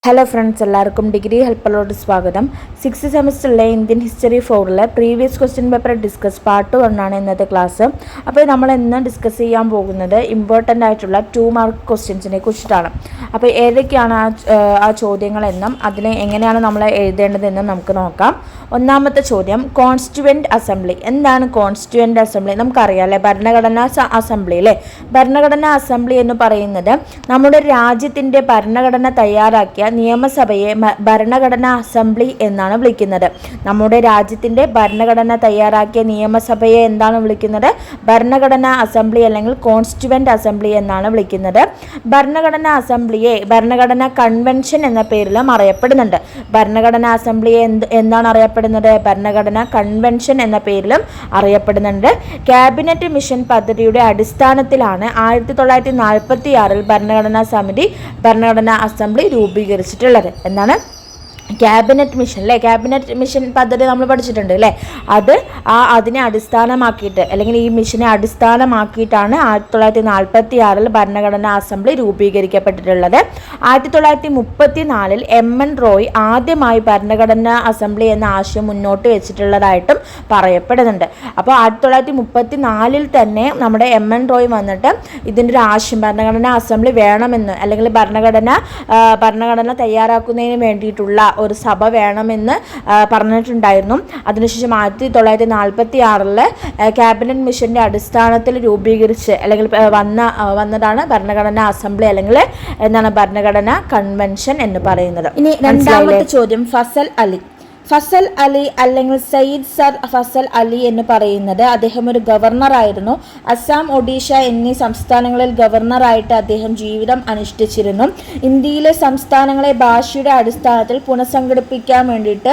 Hello friends, എല്ലാവർക്കും degree ഹെൽപ്പറിലോട്ട് സ്വാഗതം. 6th സെമസ്റ്ററിലെ Indian history 4 previous question paper discuss part 1 ആണ് ഇന്നത്തെ ക്ലാസ്. അപ്പോൾ നമ്മൾ ഇന്ന് ഡിസ്കസ് ചെയ്യാൻ പോകുന്നത് ഇമ്പോർട്ടൻ്റ് ആയിട്ടുള്ള 2 മാർക്ക് ക്വസ്റ്റ്യൻസിനെ കുറിച്ചിട്ടാണ്. അപ്പോൾ ഏതൊക്കെയാണ് ആ ചോദ്യങ്ങളെന്നും അതിനെ എങ്ങനെയാണ് നമ്മൾ എഴുതേണ്ടതെന്നും നമുക്ക് നോക്കാം. ഒന്നാമത്തെ ചോദ്യം, കോൺസ്റ്റിറ്റ്യൂവൻ്റ് അസംബ്ലി. എന്താണ് കോൺസ്റ്റിറ്റ്യൂവൻ്റ് അസംബ്ലി? നമുക്കറിയാം അല്ലേ, ഭരണഘടനാ അസംബ്ലി അല്ലേ. ഭരണഘടനാ അസംബ്ലി എന്ന് പറയുന്നത് നമ്മുടെ രാജ്യത്തിൻ്റെ ഭരണഘടന തയ്യാറാക്കിയ നിയമസഭയെ ഭരണഘടനാ അസംബ്ലി എന്നാണ് വിളിക്കുന്നത്. നമ്മുടെ രാജ്യത്തിൻ്റെ ഭരണഘടന തയ്യാറാക്കിയ നിയമസഭയെ എന്താണ് വിളിക്കുന്നത്? ഭരണഘടനാ അസംബ്ലി അല്ലെങ്കിൽ കോൺസ്റ്റിറ്റ്യൂവൻ്റ് അസംബ്ലി എന്നാണ് വിളിക്കുന്നത്. ഭരണഘടനാ അസംബ്ലിയെ ഭരണഘടനാ കൺവെൻഷൻ എന്ന പേരിലും അറിയപ്പെടുന്നുണ്ട്. ഭരണഘടനാ അസംബ്ലിയെ എന്താണ് അറിയപ്പെടുന്നത്? ഭരണഘടനാ കൺവെൻഷൻ എന്ന പേരിലും അറിയപ്പെടുന്നുണ്ട്. ക്യാബിനറ്റ് മിഷൻ പദ്ധതിയുടെ അടിസ്ഥാനത്തിലാണ് 1946 ഭരണഘടനാ അസംബ്ലി രൂപീകരിച്ചിട്ടുള്ളത്. എന്നാണ് ക്യാബിനറ്റ് മിഷൻ അല്ലേ. ക്യാബിനറ്റ് മിഷൻ പദ്ധതി നമ്മൾ പഠിച്ചിട്ടുണ്ട് അല്ലേ. അതിനെ അടിസ്ഥാനമാക്കിയിട്ട് അല്ലെങ്കിൽ ഈ മിഷനെ അടിസ്ഥാനമാക്കിയിട്ടാണ് 1946 ഭരണഘടനാ അസംബ്ലി രൂപീകരിക്കപ്പെട്ടിട്ടുള്ളത്. 1934 MN റോയ് ആദ്യമായി ഭരണഘടനാ അസംബ്ലി എന്ന ആശയം മുന്നോട്ട് വെച്ചിട്ടുള്ളതായിട്ടും പറയപ്പെടുന്നുണ്ട്. അപ്പോൾ 1934 തന്നെ നമ്മുടെ MN റോയ് വന്നിട്ട് ഇതിൻ്റെ ഒരു ആശയം ഭരണഘടനാ അസംബ്ലി വേണമെന്ന് അല്ലെങ്കിൽ ഭരണഘടന തയ്യാറാക്കുന്നതിന് വേണ്ടിയിട്ടുള്ള ഒരു സഭ വേണമെന്ന് പറഞ്ഞിട്ടുണ്ടായിരുന്നു. അതിനുശേഷം 1946 ക്യാബിനറ്റ് മിഷന്റെ അടിസ്ഥാനത്തിൽ രൂപീകരിച്ച് അല്ലെങ്കിൽ വന്നതാണ് ഭരണഘടനാ അസംബ്ലി അല്ലെങ്കിൽ എന്താണ് ഭരണഘടനാ കൺവെൻഷൻ എന്ന് പറയുന്നത്. ഇനി രണ്ടാമത്തെ ചോദ്യം, ഫസൽ അലി അല്ലെങ്കിൽ സയ്യിദ് സർ ഫസൽ അലി എന്ന് പറയുന്നത് അദ്ദേഹം ഒരു ഗവർണറായിരുന്നു. അസം, ഒഡീഷ എന്നീ സംസ്ഥാനങ്ങളിൽ ഗവർണറായിട്ട് അദ്ദേഹം ജീവിതം അനുഷ്ഠിച്ചിരുന്നു. ഇന്ത്യയിലെ സംസ്ഥാനങ്ങളെ ഭാഷയുടെ അടിസ്ഥാനത്തിൽ പുനഃസംഘടിപ്പിക്കാൻ വേണ്ടിയിട്ട്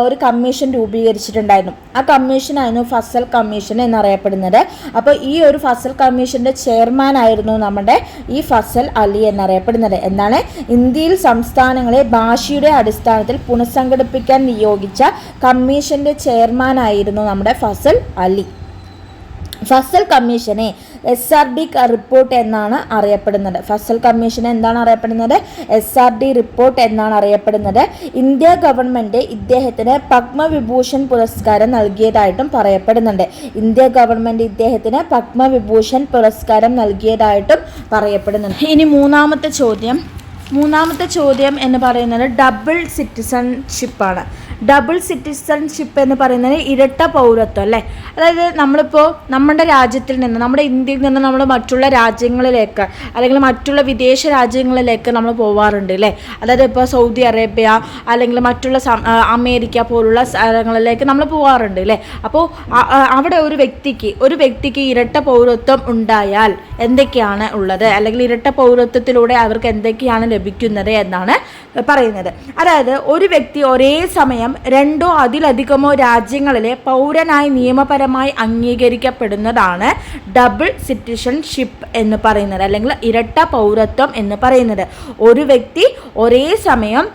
ഒരു കമ്മീഷൻ രൂപീകരിച്ചിട്ടുണ്ടായിരുന്നു. ആ കമ്മീഷനായിരുന്നു ഫസൽ കമ്മീഷൻ എന്നറിയപ്പെടുന്നത്. അപ്പോൾ ഈ ഒരു ഫസൽ കമ്മീഷന്റെ ചെയർമാൻ ആയിരുന്നു നമ്മുടെ ഈ ഫസൽ അലി എന്നറിയപ്പെടുന്നത്. എന്താണ്? ഇന്ത്യയിൽ സംസ്ഥാനങ്ങളെ ഭാഷയുടെ അടിസ്ഥാനത്തിൽ പുനഃസംഘടിപ്പിക്കാൻ നിയോഗിച്ച കമ്മീഷന്റെ ചെയർമാനായിരുന്നു നമ്മുടെ ഫസൽ അലി. ഫസൽ കമ്മീഷനെ SRD റിപ്പോർട്ട് എന്നാണ് അറിയപ്പെടുന്നത്. ഫസൽ കമ്മീഷൻ എന്താണ് അറിയപ്പെടുന്നത്? SRD റിപ്പോർട്ട് എന്നാണ് അറിയപ്പെടുന്നത്. ഇന്ത്യ ഗവൺമെന്റ് ഇദ്ദേഹത്തിന് പത്മവിഭൂഷൺ പുരസ്കാരം നൽകിയതായിട്ടും പറയപ്പെടുന്നുണ്ട്. ഇന്ത്യ ഗവൺമെന്റ് ഇദ്ദേഹത്തിന് പത്മവിഭൂഷൺ പുരസ്കാരം നൽകിയതായിട്ടും പറയപ്പെടുന്നുണ്ട്. ഇനി മൂന്നാമത്തെ ചോദ്യം എന്ന് പറയുന്നത് ഡബിൾ സിറ്റിസൺഷിപ്പാണ്. ഡബിൾ സിറ്റിസൺഷിപ്പ് എന്ന് പറയുന്നത് ഇരട്ട പൗരത്വം അല്ലേ. അതായത് നമ്മളിപ്പോൾ നമ്മുടെ രാജ്യത്തിൽ നിന്ന്, നമ്മുടെ ഇന്ത്യയിൽ നിന്ന് നമ്മൾ മറ്റുള്ള രാജ്യങ്ങളിലേക്ക് അല്ലെങ്കിൽ മറ്റുള്ള വിദേശ രാജ്യങ്ങളിലേക്ക് നമ്മൾ പോവാറുണ്ട് അല്ലേ. അതായത് ഇപ്പോൾ സൗദി അറേബ്യ അല്ലെങ്കിൽ മറ്റുള്ള അമേരിക്ക പോലുള്ള സ്ഥലങ്ങളിലേക്ക് നമ്മൾ പോവാറുണ്ട് അല്ലേ. അപ്പോൾ അവിടെ ഒരു വ്യക്തിക്ക് ഇരട്ട പൗരത്വം ഉണ്ടായാൽ എന്തൊക്കെയാണ് ഉള്ളത്, അല്ലെങ്കിൽ ഇരട്ട പൗരത്വത്തിലൂടെ അവർക്ക് എന്തൊക്കെയാണ് ലഭിക്കുന്നത് എന്നാണ് പറയുന്നത്. അതായത് ഒരു വ്യക്തി ഒരേ സമയം 2 അതിലധികമോ രാജ്യങ്ങളിലെ പൗരനായി നിയമപരമായി അംഗീകരിക്കപ്പെടുന്നതാണ് ഡബിൾ സിറ്റിസൺഷിപ്പ് എന്ന് പറയുന്നത്, അല്ലെങ്കിൽ ഇരട്ട പൗരത്വം എന്ന് പറയുന്നത്. ഒരു വ്യക്തി ഒരേ സമയം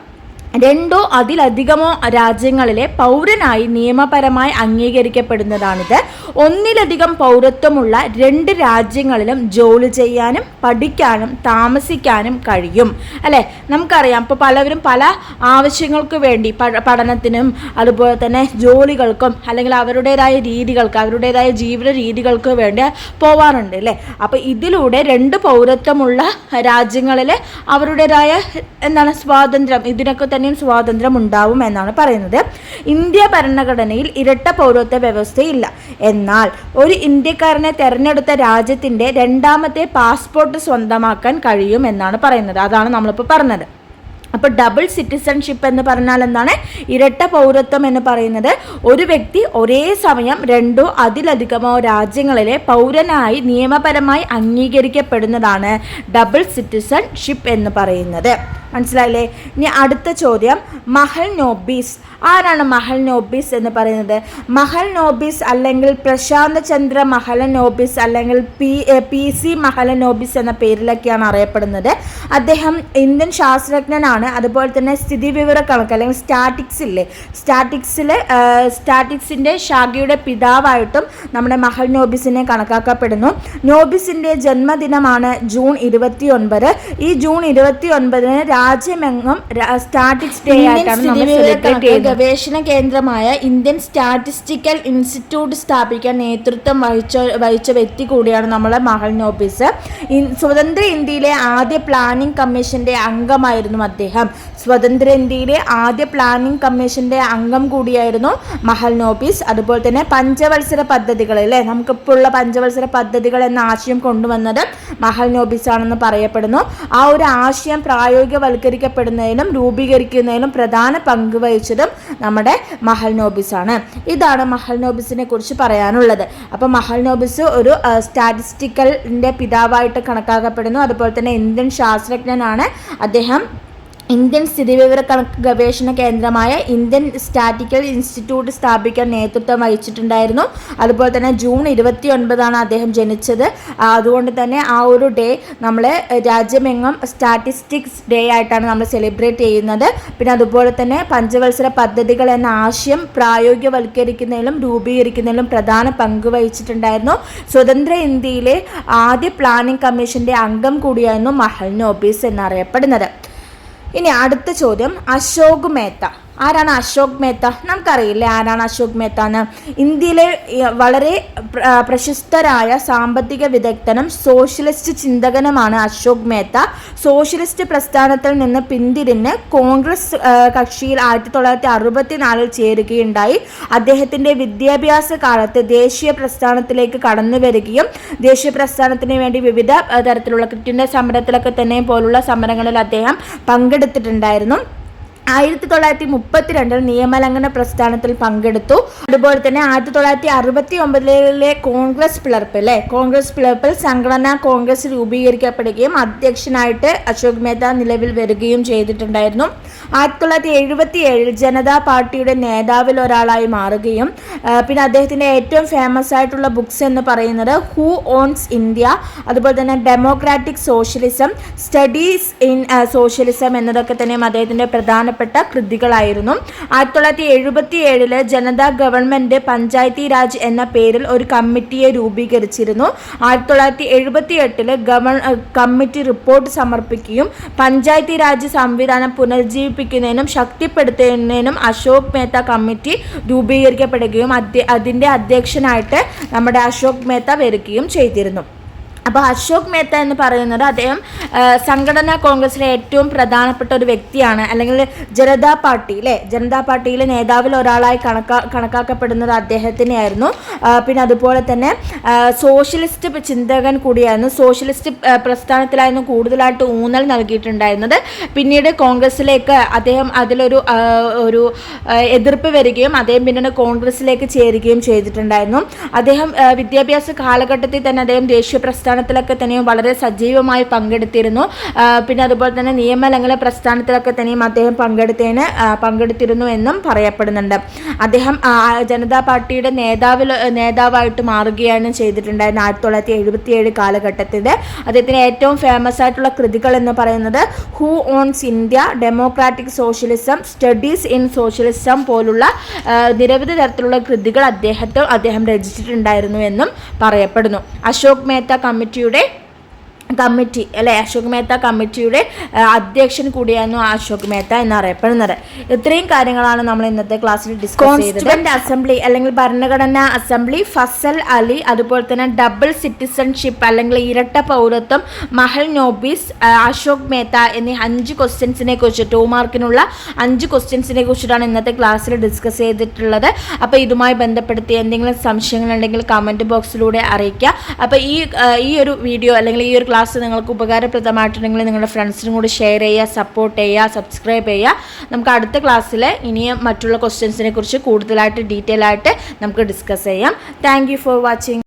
2 അതിലധികമോ രാജ്യങ്ങളിലെ പൗരനായി നിയമപരമായി അംഗീകരിക്കപ്പെടുന്നതാണിത്. ഒന്നിലധികം പൗരത്വമുള്ള 2 രാജ്യങ്ങളിലും ജോലി ചെയ്യാനും പഠിക്കാനും താമസിക്കാനും കഴിയും അല്ലേ. നമുക്കറിയാം, ഇപ്പോൾ പലവരും പല ആവശ്യങ്ങൾക്ക് വേണ്ടി പഠനത്തിനും അതുപോലെ തന്നെ ജോലികൾക്കും അല്ലെങ്കിൽ അവരുടേതായ ജീവിത രീതികൾക്ക് വേണ്ടി പോവാറുണ്ട് അല്ലേ. അപ്പോൾ ഇതിലൂടെ 2 പൗരത്വമുള്ള രാജ്യങ്ങളിൽ അവരുടേതായ സ്വാതന്ത്ര്യം, ഇതിനൊക്കെ തന്നെ സ്വാതന്ത്ര്യം ഉണ്ടാവും എന്നാണ് പറയുന്നത്. ഇന്ത്യ ഭരണഘടനയിൽ ഇരട്ട പൗരത്വ വ്യവസ്ഥയില്ല. എന്നാൽ ഒരു ഇന്ത്യക്കാരനെ തെരഞ്ഞെടുത്ത രാജ്യത്തിന്റെ 2ാമത്തെ പാസ്പോർട്ട് സ്വന്തമാക്കാൻ കഴിയും എന്നാണ് പറയുന്നത്. അതാണ് നമ്മളിപ്പോൾ പറഞ്ഞത്. അപ്പോൾ ഡബിൾ സിറ്റിസൺഷിപ്പ് എന്ന് പറഞ്ഞാൽ എന്താണ്? ഇരട്ട പൗരത്വം എന്ന് പറയുന്നത് ഒരു വ്യക്തി ഒരേ സമയം 2 അതിലധികമോ രാജ്യങ്ങളിലെ പൗരനായി നിയമപരമായി അംഗീകരിക്കപ്പെടുന്നതാണ് ഡബിൾ സിറ്റിസൺഷിപ്പ് എന്ന് പറയുന്നത്. മനസ്സിലായില്ലേ? ഇനി അടുത്ത ചോദ്യം, മഹൽ നോബീസ്. ആരാണ് മഹൽ നോബീസ് എന്ന് പറയുന്നത്? മഹൽ നോബീസ് അല്ലെങ്കിൽ പ്രശാന്ത് ചന്ദ്ര മഹലനോബിസ് അല്ലെങ്കിൽ PC മഹലനോബിസ് എന്ന പേരിലൊക്കെയാണ് അറിയപ്പെടുന്നത്. അദ്ദേഹം ഇന്ത്യൻ ശാസ്ത്രജ്ഞനാണ്. അതുപോലെ തന്നെ സ്ഥിതിവിവര കണക്ക് അല്ലെങ്കിൽ സ്റ്റാറ്റിക്സിൻ്റെ ശാഖയുടെ പിതാവായിട്ടും നമ്മുടെ മഹൽ നോബിസിനെ കണക്കാക്കപ്പെടുന്നു. നോബിസിൻ്റെ ജന്മദിനമാണ് ജൂൺ 29. ഈ ജൂൺ 29 രാജ്യമെങ്ങും സ്റ്റാറ്റിസ്റ്റിക്സ് ഡേ ആയിട്ടാണ് നമ്മൾ സെലിബ്രേറ്റ് ചെയ്യുന്നത്. ഗവേഷണ കേന്ദ്രമായ ഇന്ത്യൻ സ്റ്റാറ്റിസ്റ്റിക്കൽ ഇൻസ്റ്റിറ്റ്യൂട്ട് സ്ഥാപിക്കാൻ നേതൃത്വം വഹിച്ച വ്യക്തി കൂടിയാണ് നമ്മളെ മഹൽനോബിസ്. സ്വതന്ത്ര ഇന്ത്യയിലെ ആദ്യ പ്ലാനിംഗ് കമ്മീഷന്റെ അംഗമായിരുന്നു അദ്ദേഹം. സ്വതന്ത്ര ഇന്ത്യയിലെ ആദ്യ പ്ലാനിംഗ് കമ്മീഷന്റെ അംഗം കൂടിയായിരുന്നു മഹൽനോബിസ്. അതുപോലെ തന്നെ പഞ്ചവത്സര പദ്ധതികൾ അല്ലേ, നമുക്കിപ്പോൾ ഉള്ള പഞ്ചവത്സര പദ്ധതികൾ എന്ന ആശയം കൊണ്ടുവന്നത് മഹൽനോബിസ് ആണെന്ന് പറയപ്പെടുന്നു. ആ ഒരു ആശയം പ്രായോഗികവൽക്കരിക്കപ്പെടുന്നതിനും രൂപീകരിക്കുന്നതിനും പ്രധാന പങ്ക് വഹിച്ചതും നമ്മുടെ മഹൽനോബിസ് ആണ്. ഇതാണ് മഹൽനോബിസിനെ കുറിച്ച് പറയാനുള്ളത്. അപ്പോൾ മഹൽനോബിസ് ഒരു സ്റ്റാറ്റിസ്റ്റിക്കലിൻ്റെ പിതാവായിട്ട് കണക്കാക്കപ്പെടുന്നു. അതുപോലെ തന്നെ ഇന്ത്യൻ ശാസ്ത്രജ്ഞനാണ് അദ്ദേഹം. ഇന്ത്യൻ സ്ഥിതിവിവര കണക്ക് ഗവേഷണ കേന്ദ്രമായ ഇന്ത്യൻ സ്റ്റാറ്റിക്കൽ ഇൻസ്റ്റിറ്റ്യൂട്ട് സ്ഥാപിക്കാൻ നേതൃത്വം വഹിച്ചിട്ടുണ്ടായിരുന്നു. അതുപോലെ തന്നെ ജൂൺ 29 അദ്ദേഹം ജനിച്ചത്. അതുകൊണ്ട് തന്നെ ആ ഒരു ഡേ നമ്മൾ രാജ്യമെങ്ങും സ്റ്റാറ്റിസ്റ്റിക്സ് ഡേ ആയിട്ടാണ് നമ്മൾ സെലിബ്രേറ്റ് ചെയ്യുന്നത്. പിന്നെ അതുപോലെ തന്നെ പഞ്ചവത്സര പദ്ധതികൾ എന്ന ആശയം പ്രായോഗികവൽക്കരിക്കുന്നതിലും രൂപീകരിക്കുന്നതിലും പ്രധാന പങ്ക് വഹിച്ചിട്ടുണ്ടായിരുന്നു. സ്വതന്ത്ര ഇന്ത്യയിലെ ആദ്യ പ്ലാനിംഗ് കമ്മീഷന്റെ അംഗം കൂടിയായിരുന്നു മഹൽനോബിസ് എന്നറിയപ്പെടുന്നത്. ഇനി അടുത്ത ചോദ്യം, അശോക് മേത്ത. ആരാണ് അശോക് മേത്ത? നമുക്കറിയില്ലേ ആരാണ് അശോക് മേത്ത എന്ന്. ഇന്ത്യയിലെ വളരെ പ്രശസ്തരായ സാമ്പത്തിക വിദഗ്ധനും സോഷ്യലിസ്റ്റ് ചിന്തകനുമാണ് അശോക് മേത്ത. സോഷ്യലിസ്റ്റ് പ്രസ്ഥാനത്തിൽ നിന്ന് പിന്തിരിഞ്ഞ് കോൺഗ്രസ് കക്ഷിയിൽ 1964 ചേരുകയുണ്ടായി. അദ്ദേഹത്തിൻ്റെ വിദ്യാഭ്യാസ കാലത്ത് ദേശീയ പ്രസ്ഥാനത്തിലേക്ക് കടന്നു വരികയും ദേശീയ പ്രസ്ഥാനത്തിന് വേണ്ടി വിവിധ തരത്തിലുള്ള ക്വിറ്റിൻ്റെ സമരത്തിലൊക്കെ തന്നെ പോലുള്ള സമരങ്ങളിൽ അദ്ദേഹം പങ്കെടുത്തിട്ടുണ്ടായിരുന്നു. 1932 നിയമലംഘന പ്രസ്ഥാനത്തിൽ പങ്കെടുത്തു. അതുപോലെ തന്നെ 1969 കോൺഗ്രസ് പിളർപ്പിൽ സംഘടനാ കോൺഗ്രസ് രൂപീകരിക്കപ്പെടുകയും അധ്യക്ഷനായിട്ട് അശോക് മേത്ത നിലവിൽ വരികയും ചെയ്തിട്ടുണ്ടായിരുന്നു. 1977 ജനതാ പാർട്ടിയുടെ നേതാവിൽ ഒരാളായി മാറുകയും പിന്നെ അദ്ദേഹത്തിൻ്റെ ഏറ്റവും ഫേമസ് ആയിട്ടുള്ള ബുക്സ് എന്ന് പറയുന്നത് ഹൂ ഓൺസ് ഇന്ത്യ, അതുപോലെ തന്നെ democratic socialism, studies in socialism എന്നതൊക്കെ തന്നെയും അദ്ദേഹത്തിൻ്റെ പ്രധാനപ്പെട്ട കൃതികളായിരുന്നു. 1977 ജനതാ ഗവൺമെന്റ് പഞ്ചായത്തി രാജ് എന്ന പേരിൽ ഒരു കമ്മിറ്റിയെ രൂപീകരിച്ചിരുന്നു. 1978 കമ്മിറ്റി റിപ്പോർട്ട് സമർപ്പിക്കുകയും പഞ്ചായത്തി രാജ് സംവിധാനം പുനരുജ്ജീവിപ്പിക്കുന്നതിനും ശക്തിപ്പെടുത്തുന്നതിനും അശോക് മേത്ത കമ്മിറ്റി രൂപീകരിക്കപ്പെടുകയും അതിൻ്റെ അധ്യക്ഷനായിട്ട് നമ്മുടെ അശോക് മേത്ത വരികയും ചെയ്തിരുന്നു. അപ്പോൾ അശോക് മേത്ത എന്ന് പറയുന്നത് അദ്ദേഹം സംഘടനാ കോൺഗ്രസിലെ ഏറ്റവും പ്രധാനപ്പെട്ട ഒരു വ്യക്തിയാണ്. അല്ലെങ്കിൽ ജനതാ പാർട്ടിയിലെ നേതാവിൽ ഒരാളായി കണക്കാക്കപ്പെടുന്നത് അദ്ദേഹത്തിനെയായിരുന്നു. പിന്നെ അതുപോലെ തന്നെ സോഷ്യലിസ്റ്റ് ചിന്തകൻ കൂടിയായിരുന്നു. സോഷ്യലിസ്റ്റ് പ്രസ്ഥാനത്തിലായിരുന്നു കൂടുതലായിട്ട് ഊന്നൽ നൽകിയിട്ടുണ്ടായിരുന്നത്. പിന്നീട് കോൺഗ്രസിലേക്ക് അദ്ദേഹം അതിലൊരു എതിർപ്പ് വരികയും അദ്ദേഹം പിന്നീട് കോൺഗ്രസിലേക്ക് ചേരുകയും ചെയ്തിട്ടുണ്ടായിരുന്നു. അദ്ദേഹം വിദ്യാഭ്യാസ കാലഘട്ടത്തിൽ തന്നെ അദ്ദേഹം ദേശീയ പ്രസ്ഥാനത്തിലൊക്കെ തന്നെയും വളരെ സജീവമായി പങ്കെടുത്തിരുന്നു. പിന്നെ അതുപോലെ തന്നെ നിയമലംഘന പ്രസ്ഥാനത്തിലൊക്കെ തന്നെയും അദ്ദേഹം പങ്കെടുത്തിരുന്നു എന്നും പറയപ്പെടുന്നുണ്ട്. അദ്ദേഹം ജനതാ പാർട്ടിയുടെ നേതാവായിട്ട് മാറുകയാണ് ചെയ്തിട്ടുണ്ടായിരുന്നത് 1977 കാലഘട്ടത്തിൽ. അദ്ദേഹത്തിന് ഏറ്റവും ഫേമസ് ആയിട്ടുള്ള കൃതികൾ എന്ന് പറയുന്നത് who owns India, democratic socialism, studies in socialism പോലുള്ള നിരവധി തരത്തിലുള്ള കൃതികൾ അദ്ദേഹം രചിച്ചിട്ടുണ്ടായിരുന്നു എന്നും പറയപ്പെടുന്നു. അശോക് മേത്ത അശോക് മേത്ത കമ്മിറ്റിയുടെ അധ്യക്ഷൻ കൂടിയായിരുന്നു അശോക് മേത്ത എന്നറിയപ്പെടുന്നത്. ഇത്രയും കാര്യങ്ങളാണ് നമ്മൾ ഇന്നത്തെ ക്ലാസ്സിൽ ഡിസ്കസ് ചെയ്തത്. കോൺസ്റ്റിറ്റ്യൂവന്റ് അസംബ്ലി അല്ലെങ്കിൽ ഭരണഘടനാ അസംബ്ലി, ഫസൽ അലി, അതുപോലെ തന്നെ ഡബിൾ സിറ്റിസൺഷിപ്പ് അല്ലെങ്കിൽ ഇരട്ട പൗരത്വം, മഹൽനോബിസ്, അശോക് മേത്ത എന്നീ 5 ക്വസ്റ്റ്യൻസിനെ കുറിച്ച് 2 മാർക്കിനുള്ള 5 ക്വസ്റ്റ്യൻസിനെ കുറിച്ചിട്ടാണ് ഇന്നത്തെ ക്ലാസ്സിൽ ഡിസ്കസ് ചെയ്തിട്ടുള്ളത്. അപ്പോൾ ഇതുമായി ബന്ധപ്പെടുത്തി എന്തെങ്കിലും സംശയങ്ങളുണ്ടെങ്കിൽ കമൻറ്റ് ബോക്സിലൂടെ അറിയിക്കുക. അപ്പോൾ ഈ ഒരു വീഡിയോ അല്ലെങ്കിൽ ഈ ഒരു ക്ലാസ് നിങ്ങൾക്ക് ഉപകാരപ്രദമായിട്ടുണ്ടെങ്കിൽ നിങ്ങളുടെ ഫ്രണ്ട്സിനും കൂടി ഷെയർ ചെയ്യുക, സപ്പോർട്ട് ചെയ്യുക, സബ്സ്ക്രൈബ് ചെയ്യുക. നമുക്ക് അടുത്ത ക്ലാസ്സിൽ ഇനിയും മറ്റുള്ള ക്വസ്റ്റ്യൻസിനെ കുറിച്ച് കൂടുതലായിട്ട് ഡീറ്റെയിൽ ആയിട്ട് നമുക്ക് ഡിസ്കസ് ചെയ്യാം. Thank you for watching.